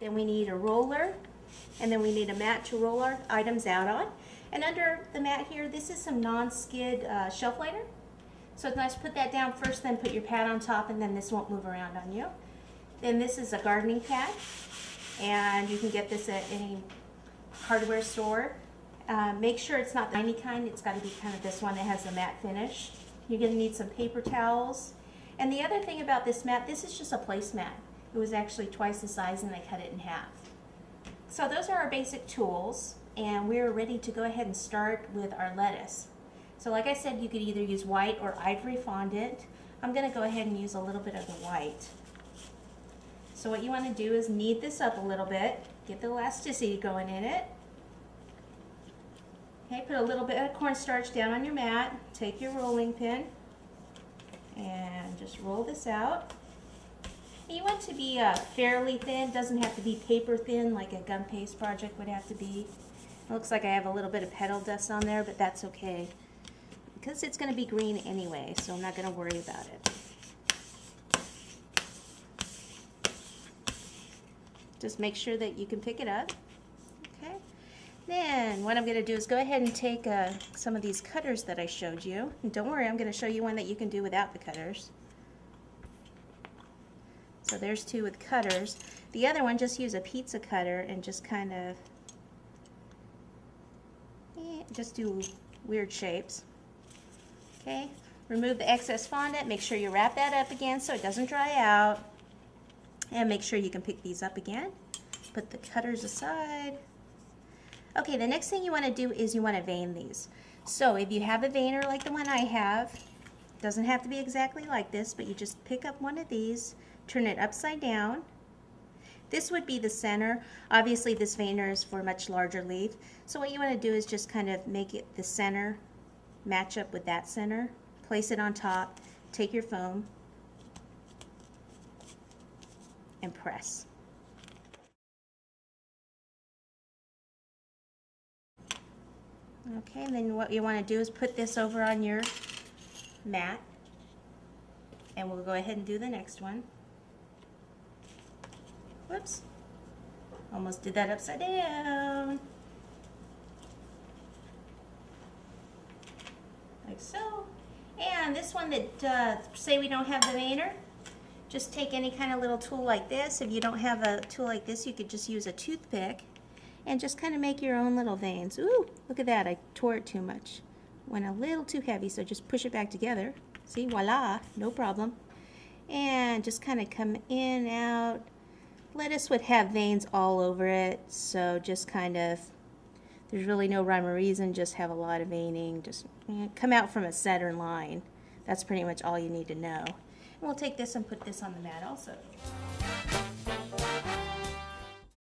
then we need a roller, and then we need a mat to roll our items out on. And under the mat here, this is some non-skid shelf liner. So it's nice to put that down first, then put your pad on top, and then this won't move around on you. Then this is a gardening pad, and you can get this at any hardware store. Make sure it's not the tiny kind, it's got to be kind of this one that has the matte finish. You're going to need some paper towels. And the other thing about this mat, this is just a placemat. It was actually twice the size and I cut it in half. So those are our basic tools, and we're ready to go ahead and start with our lettuce. So like I said, you could either use white or ivory fondant. I'm going to go ahead and use a little bit of the white. So what you want to do is knead this up a little bit, get the elasticity going in it. Okay, put a little bit of cornstarch down on your mat, take your rolling pin, and just roll this out. You want it to be fairly thin, doesn't have to be paper thin like a gum paste project would have to be. It looks like I have a little bit of petal dust on there, but that's okay because it's going to be green anyway, so I'm not going to worry about it. Just make sure that you can pick it up. Okay. Then what I'm going to do is go ahead and take some of these cutters that I showed you. And don't worry, I'm going to show you one that you can do without the cutters. So there's two with cutters. The other one, just use a pizza cutter and just kind of just do weird shapes. Okay, remove the excess fondant. Make sure you wrap that up again so it doesn't dry out. And make sure you can pick these up again. Put the cutters aside. Okay, the next thing you want to do is you want to vein these. So if you have a veiner like the one I have, it doesn't have to be exactly like this, but you just pick up one of these, turn it upside down. This would be the center. Obviously this veiner is for a much larger leaf. So what you want to do is just kind of make it the center, match up with that center, place it on top, take your foam, and press. Okay, and then what you want to do is put this over on your mat, and we'll go ahead and do the next one. Whoops, almost did that upside down. Like so. And this one that, say we don't have the veiner, just take any kind of little tool like this. If you don't have a tool like this, you could just use a toothpick and just kind of make your own little veins. Ooh, look at that, I tore it too much. Went a little too heavy, so just push it back together. See, voila, no problem. And just kind of come in, out. Lettuce would have veins all over it, so just kind of, there's really no rhyme or reason, just have a lot of veining. Just come out from a center line. That's pretty much all you need to know. And we'll take this and put this on the mat also.